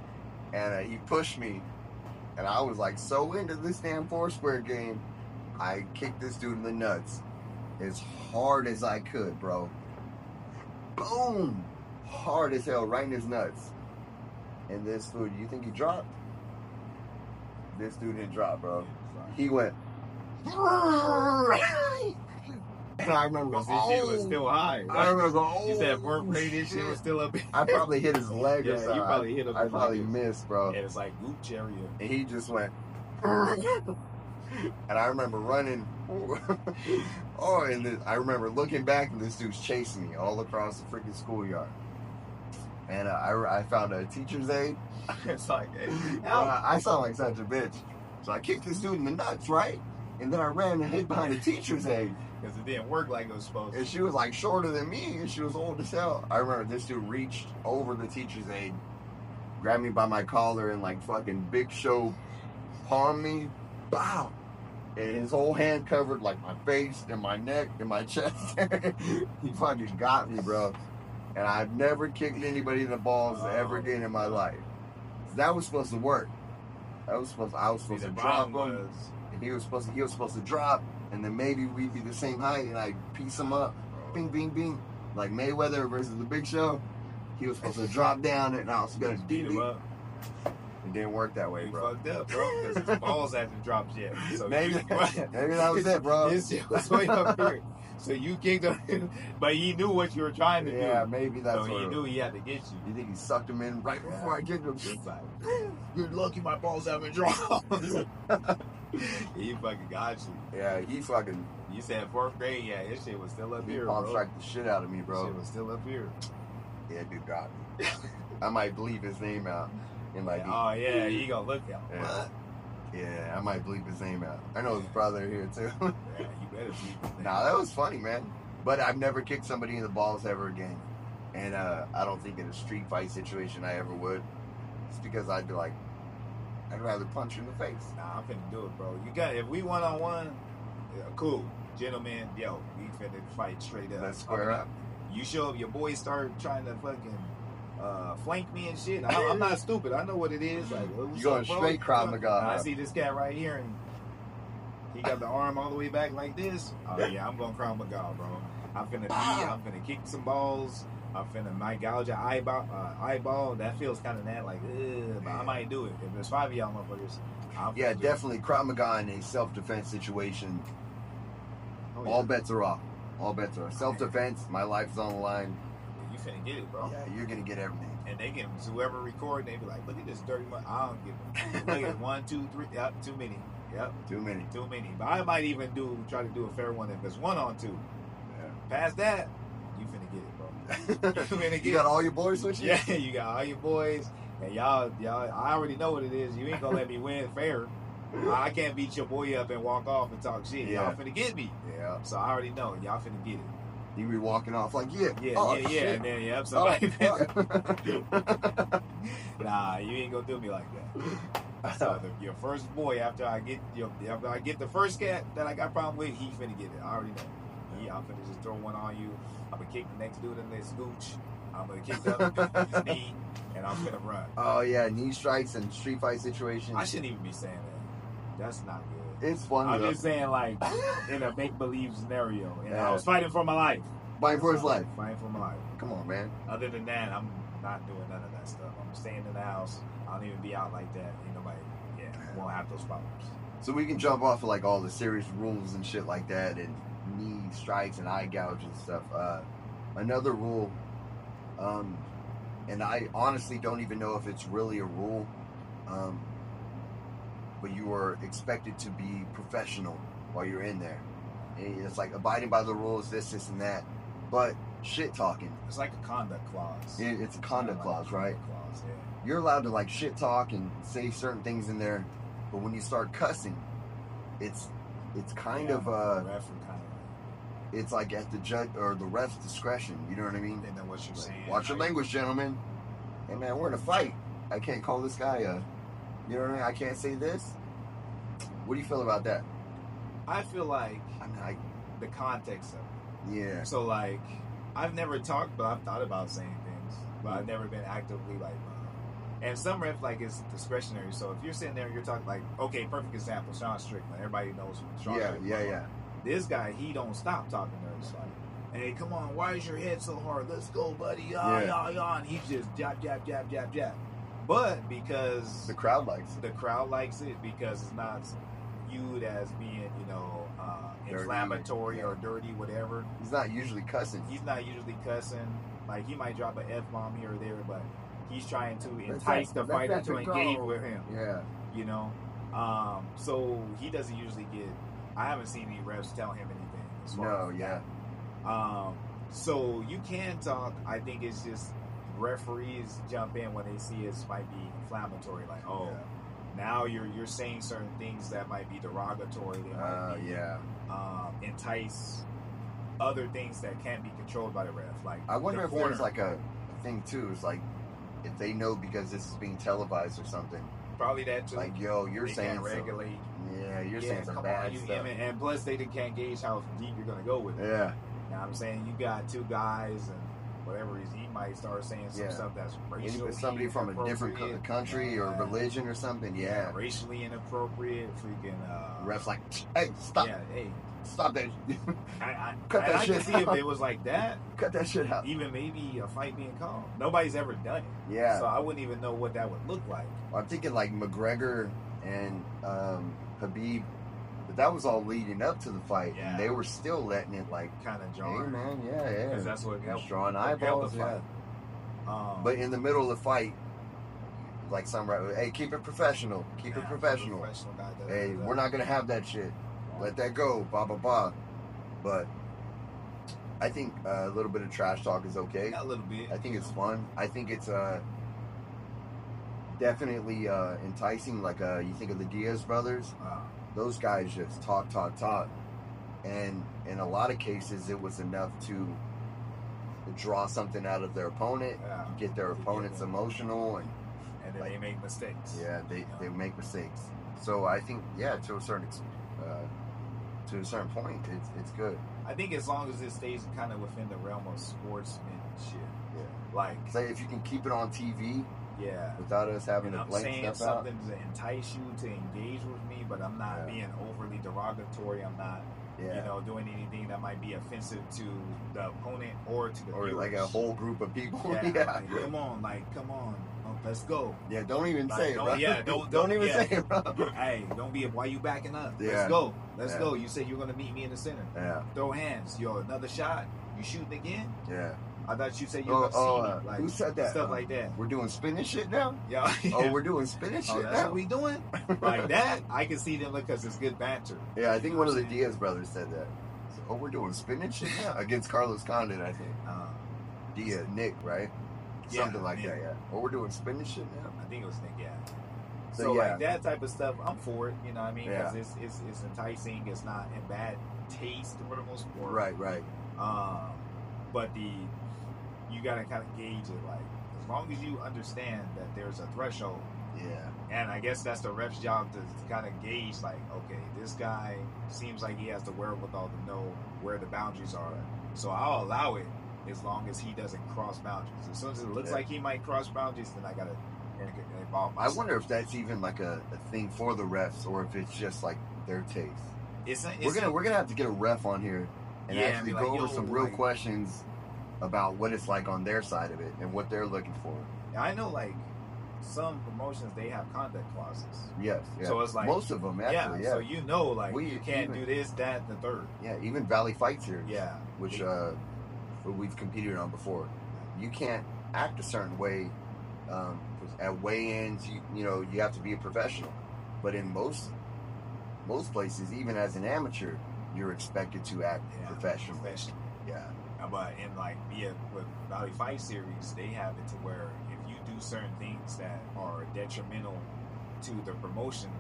And he pushed me. And I was like so into this damn Foursquare game. I kicked this dude in the nuts as hard as I could, bro. Boom! Hard as hell, right in his nuts. And this dude, you think he dropped? This dude didn't drop, bro. He went And I remember This shit was still high. I remember going, You said fourth grade, this shit was still up. I probably hit his leg or Yeah, something. you probably hit him. I probably missed, bro. And it's like Gooch area. And he just went. And I remember running. I remember looking back and this dude's chasing me all across the freaking schoolyard. And I found a teacher's aide. It's like, hey, I sound like such a bitch. So I kicked this dude in the nuts, right? And then I ran and hid behind a teacher's aide. because it didn't work like it was supposed to. And she was like shorter than me, and she was old as hell. I remember this dude reached over the teacher's aide, grabbed me by my collar, and like fucking Big Show palmed me. Bow! And his whole hand covered like my face and my neck and my chest. He fucking got me, bro. And I've never kicked anybody in the balls ever again in my life. That was supposed to work. I was supposed to drop him, and he was supposed to drop, and then maybe we'd be the same height, and I'd piece him up, bing, bing, bing, like Mayweather versus the Big Show. He was supposed to drop down, and I was gonna beat him up. It didn't work that way, He bro. fucked up, bro, because his balls hadn't dropped yet. So Maybe that was it, bro. His shit was way up here. So you kicked him, but he knew what you were trying to do. Yeah, maybe that's so what he knew he had to get you. You think he sucked him in right before I kicked him? It's like, you're lucky my balls haven't dropped. He fucking got you. Yeah, he fucking. You said fourth grade, yeah, his shit was still up He here, palm bro. strike the shit out of me, His bro. shit was still up here. Yeah, dude got me. I might bleep his name out. And like, Oh yeah, he gonna look at him. Yeah. What? yeah, I might bleep his name out. I know his brother here too. Yeah, you better be. Nah, that was funny, man. But I've never kicked somebody in the balls ever again. And I don't think in a street fight situation I ever would. It's because I'd be like, I'd rather punch you in the face. Nah, I'm finna do it, bro. You got if we one on one, cool, gentlemen. Yo, we finna fight straight up. Let's square up. You show up, your boys start trying to fucking flank me and shit. I'm not stupid. I know what it is. Like, what's You going up, bro? straight Krav Maga. I see this cat right here, and he got the arm all the way back like this. Oh yeah, I'm going Krav Maga, bro. I'm finna kick some balls. I'm finna might gouge your eyeball. That feels kind of that like, but I might do it. If there's 5 of y'all motherfuckers, I'm Yeah, finna do it. definitely Krav Maga in a self-defense situation. Oh, yeah. All bets are off. All bets are off. Self-defense, my life's on the line. You finna get it, bro. Yeah, you're going to get everything. And they can, whoever record, they be like, look at this dirty mother. I don't give a look at 1, 2, 3. Yep, too many. Yep, Too many. too many. But I might even try to do a fair one if it's 1 on 2. Yeah. Past that, you finna get it, bro. You finna get You got all your boys with you? Yeah, you got all your boys. And y'all, I already know what it is. You ain't gonna let me win fair. I can't beat your boy up and walk off and talk shit. Yeah. Y'all finna get me. Yeah. So I already know. Y'all finna get it. You be walking off like, yeah. Yeah, oh, yeah. shit. And then, yep, Oh, somebody fuck. Nah, you ain't gonna do me like that. So your first boy, after I get the first cat that I got problem with, he finna get it. I already know. I'm finna just throw one on you. I'm gonna kick the next dude in this gooch. I'm gonna kick the other dude in his knee, and I'm finna run. Oh, yeah, knee strikes and street fight situations. I shouldn't even be saying that. That's not good. It's fun, I'm though. just saying, like, in a make-believe scenario. And Yeah. I was fighting for my life. Fighting for his life. Fighting for my life. Come on, man. Other than that, I'm not doing none of that stuff. I'm staying in the house. I don't even be out like that. Ain't nobody, won't have those problems. So we can jump off of like all the serious rules and shit like that, and knee strikes and eye gouge and stuff. Another rule, and I honestly don't even know if it's really a rule, but you are expected to be professional while you're in there. And it's like abiding by the rules, this, and that. But shit talking, It's like a conduct clause. it's a conduct clause, right? Clause, yeah. You're allowed to like shit talk and say certain things in there, but when you start cussing, it's kind of Referee kind of it's like at the judge or the ref's discretion. You know what I mean? They know what you're Like, saying. watch your language, gentlemen. Hey man, we're in a fight. I can't call this guy you know what I mean? I can't say this. What do you feel about that? I feel like I mean, the context of it. yeah. So like, I've never talked, but I've thought about saying things, but I've never been actively like. And some refs like it's discretionary. So if you're sitting there, and you're talking like, okay, perfect example, Sean Strickland. Everybody knows Sean Strickland. Yeah. This guy, he don't stop talking to us. Like, hey, come on, why is your head so hard? Let's go, buddy. Yeah. And he's just jab. But because The crowd likes it. the crowd likes it, because it's not, viewed as being, Dirty, inflammatory yeah. or dirty, whatever. He's not usually cussing. He's not usually cussing. Like, he might drop an F-bomb here or there, but he's trying to Let's entice the let fighter that to go. engage with him. Yeah. So he doesn't usually get. I haven't seen any refs tell him anything. As far as that. So you can talk. I think it's just referees jump in when they see it might be inflammatory. Like, now you're saying certain things that might be derogatory. They might be, entice other things that can't be controlled by the ref. Like, I wonder if there's like a thing too. It's like if they know because this is being televised or something. Probably that too. Like, yo, you're they saying can't regulate. You're saying some bad stuff. And plus, they can't gauge how deep you're gonna go with it. Yeah. You know what I'm saying? You got two guys, and whatever reason, he might start saying some stuff that's racially somebody from a different country or religion or something. Yeah. Racially inappropriate. Freaking. Refs like, hey, stop. Yeah, hey. Stop that. Cut that shit out. I can see if it was like that. Cut that shit out. Even maybe a fight being called. Nobody's ever done it. Yeah. So I wouldn't even know what that would look like. I'm thinking like McGregor and Khabib, but that was all leading up to the fight, and they were still letting it like kind of jarring. Hey man, yeah. Because that's what helped. Drawing eyeballs. Yeah. But in the middle of the fight, like hey, keep it professional. Keep it professional. Hey, we're not gonna have that shit. Let that go, blah blah blah. But I think a little bit of trash talk is okay. A little bit. I think it's fun. I think it's definitely enticing. Like you think of the Diaz brothers, those guys just talk, and in a lot of cases, it was enough to draw something out of their opponent, get their opponents emotional, and then they make mistakes. Yeah, they make mistakes. So I think to a certain point, it's good. I think as long as it stays kind of within the realm of sportsmanship. Yeah. Like, say if you can keep it on TV. Yeah. Without us having to blank saying stuff out. Something to entice you to engage with me, but I'm not being overly derogatory. I'm not, doing anything that might be offensive to the opponent or to the viewers. Like a whole group of people. Yeah. Come on. Let's go. Yeah, don't even say it, bro. Yeah, don't even say it, bro. Hey, don't be. Why you backing up? Yeah. Let's go. You said you're gonna meet me in the center. Yeah. Throw hands. Another shot. You shooting again? Yeah. I thought you said you were gonna see me. Like, who said that? Stuff like that. We're doing spinning shit now? Yeah. Oh, we're doing spinning shit that's now? What we doing? Like that? I can see them because it's good banter. Yeah, I think one of the Diaz brothers said that. So, we're doing spinning shit now? Against Carlos Condit, I think. Nick, right? Something like that, yeah. We're doing spinning shit now? I think it was Nick, yeah. So like that type of stuff, I'm for it, you know what I mean? Because it's enticing, it's not in bad taste for the most part. Right. But you gotta kind of gauge it, like, as long as you understand that there's a threshold. Yeah. And I guess that's the ref's job to kind of gauge, like, okay, this guy seems like he has the wherewithal to know where the boundaries are. So I'll allow it as long as he doesn't cross boundaries. As soon as it looks like he might cross boundaries, then I gotta involve myself. I wonder if that's even like a thing for the refs, or if it's just like their taste. We're gonna have to get a ref on here and actually go over some real questions about what it's like on their side of it and what they're looking for. I know, like, some promotions, they have conduct clauses. Yes. So it's like most of them actually. Yeah. So like you can't do this, that, and the third. Yeah. Even Valley Fight Series. Yeah. Which we've competed on before. You can't act a certain way at weigh-ins. You have to be a professional. But in most places, even as an amateur, you're expected to act professional. Yeah. But in with Valley Fight Series, they have it to where if you do certain things that are detrimental to the promotion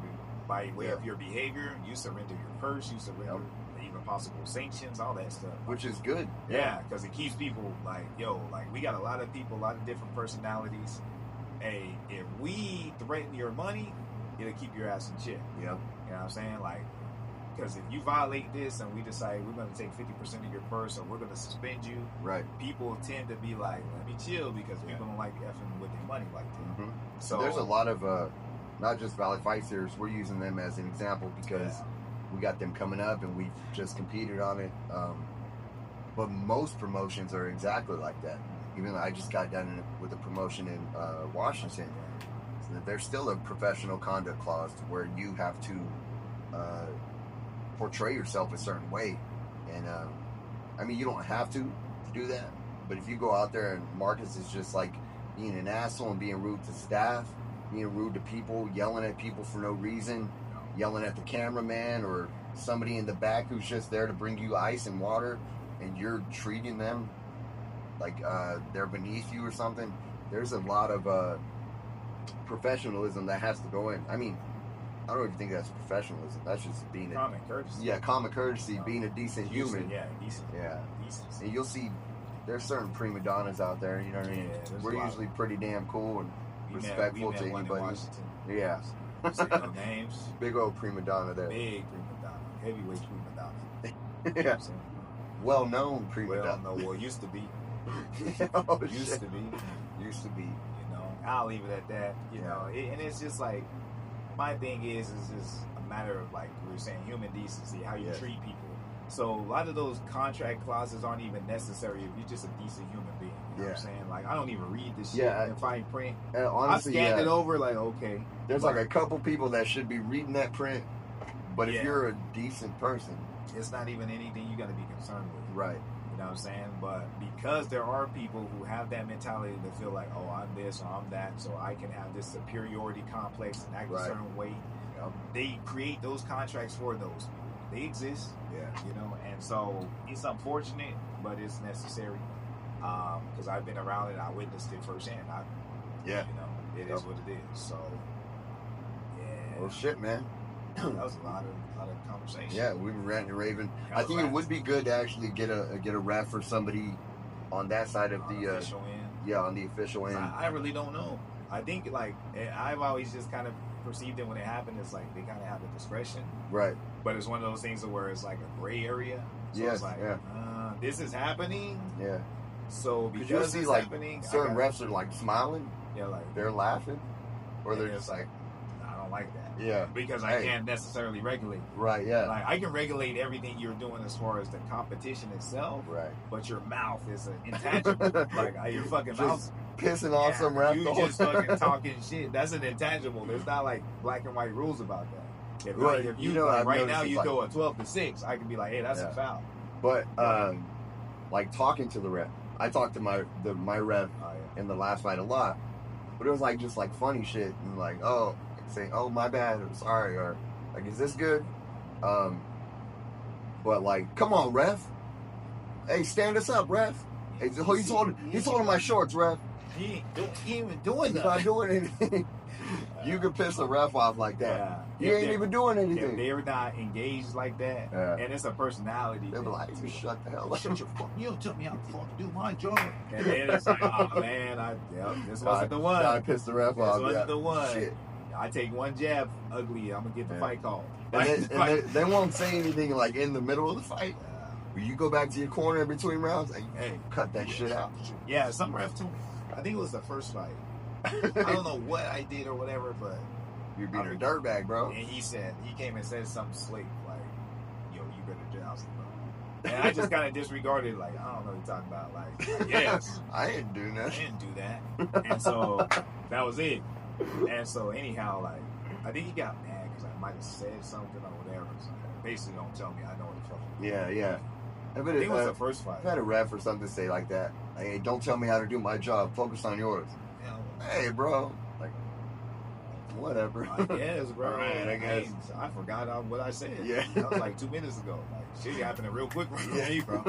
by way of your behavior, you surrender your purse, you surrender even possible sanctions, all that stuff. Which is good. Yeah, because it keeps people we got a lot of people, a lot of different personalities. Hey, if we threaten your money, it'll keep your ass in check. Yep. You know what I'm saying? Because if you violate this and we decide we're going to take 50% of your purse or we're going to suspend you, right? People tend to be like, let me chill, because people don't like effing with their money like that. Mm-hmm. So there's a lot of, not just Valley Fight Series, we're using them as an example because we got them coming up and we've just competed on it. But most promotions are exactly like that. Even though I just got done with a promotion in Washington, so there's still a professional conduct clause where you have to portray yourself a certain way, and I mean, you don't have to do that, but if you go out there and Marcus is just like being an asshole and being rude to staff, being rude to people, yelling at people for no reason, yelling at the cameraman or somebody in the back who's just there to bring you ice and water, and you're treating them like they're beneath you or something, there's a lot of professionalism that has to go in. I mean, I don't even think that's professionalism. That's just being common courtesy. Yeah, common courtesy, being a decent human. Yeah, decent. Yeah. Decency. And you'll see there's certain prima donnas out there, you know what I mean? Yeah, we're usually pretty damn cool and respectful to anybody. Yeah. Say no names. Big old prima donna there. Big prima donna. Heavyweight prima donna. Yeah. Well known prima donna. Well, used to be. Oh, used shit. to be. Used to be. You know, I'll leave it at that. You know, and it's just like, my thing is just a matter of, like we were saying, human decency, how you treat people. So a lot of those contract clauses aren't even necessary if you're just a decent human being. You know what I'm saying? Like, I don't even read this shit in fine print. Honestly, I scanned it over, like, okay. There's like a couple people that should be reading that print, but if you're a decent person, it's not even anything you got to be concerned with. Right. You know what I'm saying? But because there are people who have that mentality to feel like, oh, I'm this or I'm that, so I can have this superiority complex and act a certain way, they create those contracts for those people. They exist. Yeah. You know, and so it's unfortunate, but it's necessary. Because I've been around it, I witnessed it firsthand. You know, it is what it is. So, yeah. Well, shit, man. That was a lot of conversation. Yeah, we were ranting and raving. I think it would be good to actually get a ref or somebody on that side of the official end. Yeah, on the official end. I really don't know. I think, like, I've always just kind of perceived it when it happened. It's like they kind of have the discretion, right? But it's one of those things where it's like a gray area. So it's like, this is happening. Yeah. So because you'll see, it's like, happening, certain refs are like smiling. Yeah, like they're laughing, or they're just like, I don't like that. Yeah. Because I can't necessarily regulate. Right. Yeah. Like, I can regulate everything you're doing as far as the competition itself. Right. But your mouth is an intangible. Like, your fucking mouth. Pissing off some ref. You just fucking talking shit. That's an intangible. There's not like black and white rules about that. If you know, like, right now you throw a 12-6, I can be like, hey, that's a foul. But like talking to the ref, I talked to my ref in the last fight a lot, but it was like just like funny shit and like saying my bad, or sorry, or like, is this good? But like, come on, ref. Hey, stand us up, ref. Hey, he's holding my shorts, ref. He ain't even doing that. He's not doing anything. You can piss a ref off like that. You ain't even doing anything. If they're not engaged like that, and it's a personality, they'll be like, you shut the hell up. Shut your fuck. You don't tell me how to fucking do my job. And then it's like, oh man, this wasn't the one. I pissed the ref off. This wasn't the one. Shit. I take one jab, ugly, I'm gonna get the fight called. And they won't say anything like in the middle of the fight. You go back to your corner in between rounds, like, hey, cut that shit out. Yeah, some ref told me. I think it was the first fight. I don't know what I did or whatever, but you're being a dirtbag, bro. And he came and said something slick, like, yo, you better do. I was like, and I just kind of disregarded, like, I don't know what you're talking about. Like yes. I didn't do that. I didn't do that. And so that was it. And so anyhow, like, I think he got mad because I might have said something or whatever. So basically, don't tell me I know what the fuck. Yeah. I think it was the first fight. I've had a ref or something say like that. Like, hey, don't tell me how to do my job. Focus on yours. Hey, bro. Like, whatever. I guess, bro. Right, I guess. I forgot what I said. Yeah. That was like 2 minutes ago. Like, shit happened real quick for me, bro.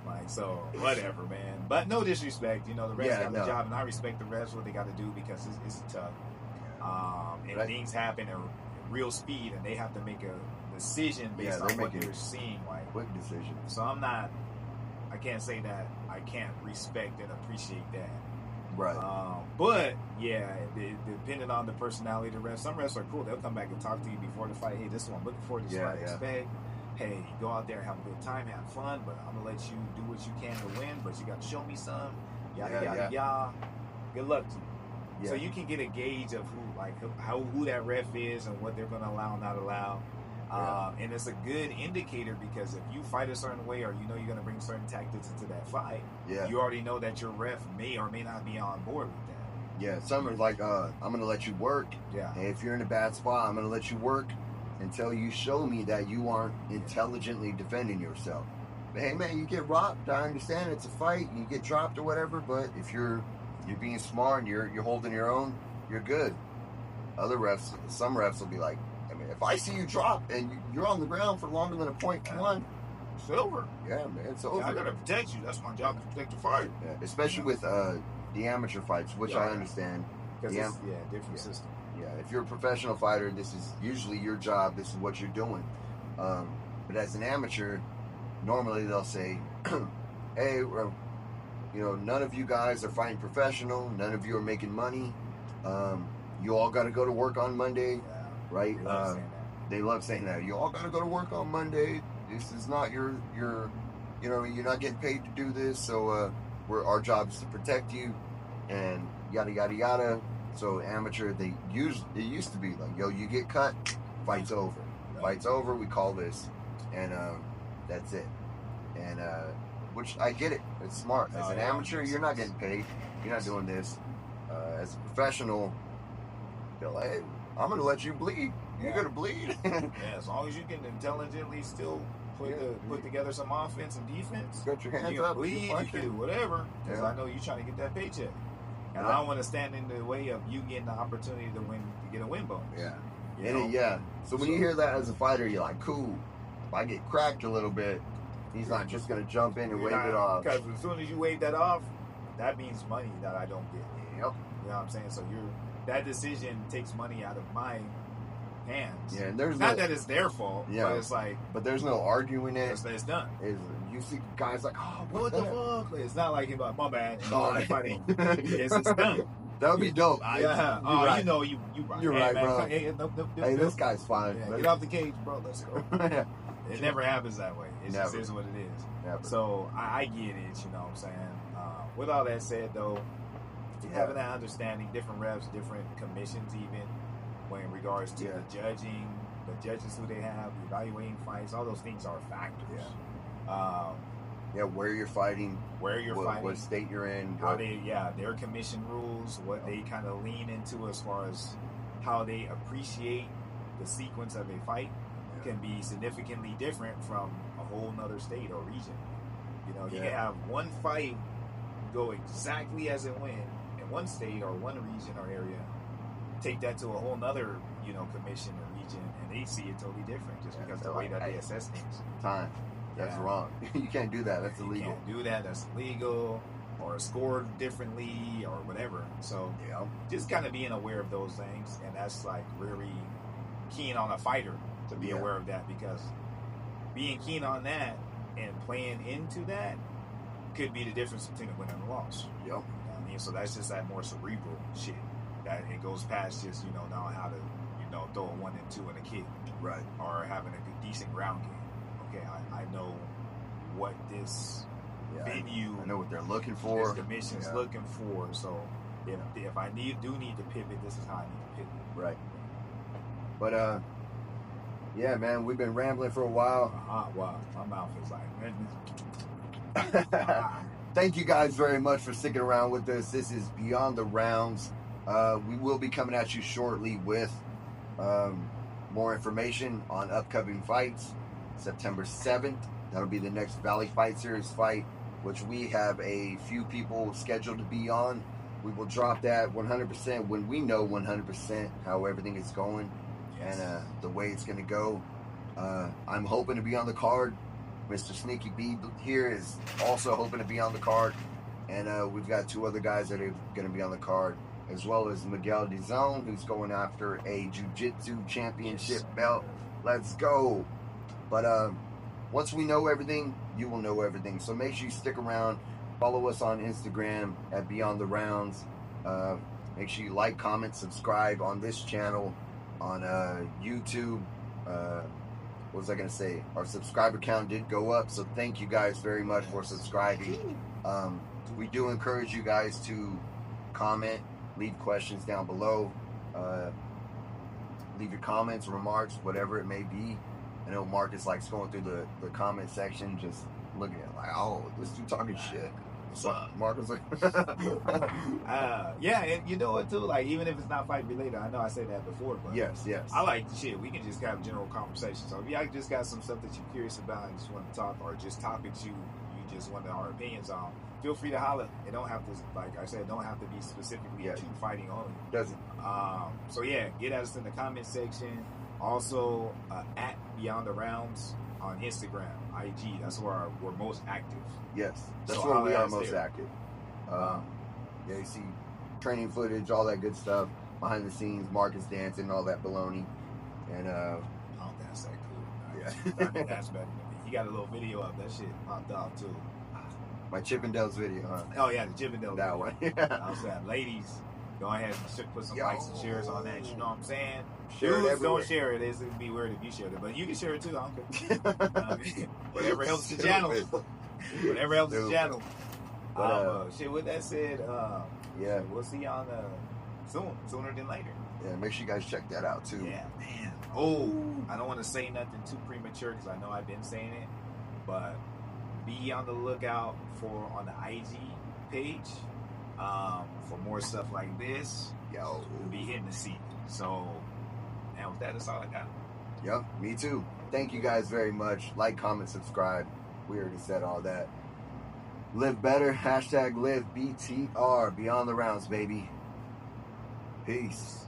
Like, so, whatever, man. But no disrespect. You know, the refs got the job, and I respect the refs, what they got to do, because it's tough. And things happen at real speed, and they have to make a decision based on what they're seeing. Like, quick decision. So I can't say that I can't respect and appreciate that. Right. But yeah, depending on the personality of the refs, some refs are cool. They'll come back and talk to you before the fight. Hey, this is what I'm looking for. This is what I expect. Hey, go out there, have a good time, have fun, but I'm gonna let you do what you can to win. But you got to show me some. Yada yada. Good luck to you. Yeah. So you can get a gauge of who that ref is and what they're gonna allow and not allow. And it's a good indicator, because if you fight a certain way, or you know you're going to bring certain tactics into that fight, you already know that your ref may or may not be on board with that. Yeah, some are like, I'm going to let you work. Yeah. And if you're in a bad spot, I'm going to let you work. until you show me that you aren't intelligently defending yourself. But hey, man, you get rocked. I understand it's a fight. You get dropped or whatever. But if you're being smart and you're holding your own, you're good. Other refs, some refs will be like, I mean, if I see you drop and you're on the ground for longer than a .1, it's over. Yeah, man, it's over. Yeah, I gotta protect you. That's my job, to protect the fight. Yeah, especially with the amateur fights, which I understand. Because different system. Yeah, if you're a professional fighter, this is usually your job. This is what you're doing. But as an amateur, normally they'll say, hey, none of you guys are fighting professional. None of you are making money. You all got to go to work on Monday, right? They love saying that. You all got to go to work on Monday. This is not your you're not getting paid to do this. So our job is to protect you, and yada yada yada. So amateur, it used to be like, yo, you get cut, fight's over. Fight's over. We call this, and that's it. And which I get it. It's smart. As an amateur, you're not getting paid. You're not doing this. As a professional, they're like, hey, I'm gonna let you bleed. You're gonna bleed. As long as you can intelligently still put together some offense and defense. Got your hands you up. Bleed, you can do whatever. Because I know you're trying to get that paycheck. And I don't want to stand in the way of you getting the opportunity to get a win bonus. Yeah. So when you hear that as a fighter, you're like, cool. If I get cracked a little bit, he's not just gonna jump in and wave it off. Because as soon as you wave that off, that means money that I don't get. Yep. You know what I'm saying? So that decision takes money out of my hands. Yeah, and there's not that it's their fault. Yeah, but it's like. But there's no arguing it. It's done. You see guys like, oh, what the fuck? It's not like my bad. No, fighting. Yes, it's done. That would be dope. Yeah. Right. You know, you right. You're right, bro. Hey, this guy's fine. Yeah, get off the cage, bro. Let's go. It never happens that way. It just is what it is. Never. So I get it. You know what I'm saying? With all that said, though, having that understanding, different refs, different commissions, even when in regards to the judges who they have, evaluating fights, all those things are factors. Where you're fighting, what state you're in, how their commission rules, what they kind of lean into as far as how they appreciate the sequence of a fight can be significantly different from a whole nother state or region. You know, you can have one fight go exactly as it went in one state or one region or area, take that to a whole nother, commission or region, and they see it totally different just because of the way that they assess things. That's wrong. You can't do that. That's illegal. You can't do that. That's illegal, or scored differently, or whatever. So, just kind of being aware of those things, and that's like really keen on a fighter to be aware of that, because being keen on that and playing into that could be the difference between a win and a loss. Yep. You know what I mean? So that's just that more cerebral shit. That it goes past just, knowing how to, throw a 1 and 2 in a kick. Right. Or having a good, decent ground game. Okay, I know what this venue, I know what they're looking for. This commission's looking for. So if I do need to pivot, this is how I need to pivot. Right. But man, we've been rambling for a while. Wow, my mouth is like. Thank you guys very much for sticking around with us. This is Beyond the Rounds. We will be coming at you shortly with more information on upcoming fights. September 7th, that'll be the next Valley Fight Series fight, which we have a few people scheduled to be on. We will drop that 100% when we know 100% how everything is going and the way it's going to go. I'm hoping to be on the card. Mr. Sneaky B here is also hoping to be on the card. And we've got 2 other guys that are going to be on the card, as well as Miguel DeZone, who's going after a Jiu-Jitsu championship belt. Let's go. But once we know everything, you will know everything. So make sure you stick around. Follow us on Instagram at Beyond the Rounds. Make sure you like, comment, subscribe on this channel, on YouTube. What was I going to say? Our subscriber count did go up, so thank you guys very much for subscribing. We do encourage you guys to comment, leave questions down below. Leave your comments, remarks, whatever it may be. I know Marcus likes going through the comment section, just looking at it like, oh, this dude talking shit. Mark was like, yeah, and you know what too? Like, even if it's not fight related, I know I said that before, but yes. I like the shit. We can just have general conversation. So if y'all just got some stuff that you're curious about and just want to talk, or just topics you just want our opinions on, feel free to holler. It don't have to, like I said, don't have to be specifically to fighting only. Doesn't. So yeah, get at us in the comment section. Also, at Beyond the Rounds on Instagram, IG. That's where we're most active. Yes, that's So where we are holla most there. active. Yeah, you see training footage, all that good stuff behind the scenes. Marcus dancing, all that baloney, and I don't think that's that cool. Yeah. I think that's better than me. He got a little video of that shit popped off too. my Chippendales video, huh? Oh yeah, the Chippendale. That one. I was saying, ladies, go ahead and put some likes and shares on that. You know what I'm saying? Share it Dudes, everywhere. don't share it. It'd be weird if you shared it, but you can share it too. I don't care. Whatever helps the channel. Whatever helps the channel. But, shit. With that said, yeah, we'll see y'all sooner than later. yeah. Make sure you guys check that out too. Yeah, man. Oh, I don't want to say nothing too premature because I know I've been saying it, but be on the lookout on the IG page for more stuff like this. Yo, We'll be hitting the seat. So, and with that, that's all I got. yep, me too. Thank you guys very much. Like, comment, subscribe. We already said all that. Live better. #LiveBTR. Beyond the rounds, baby. Peace.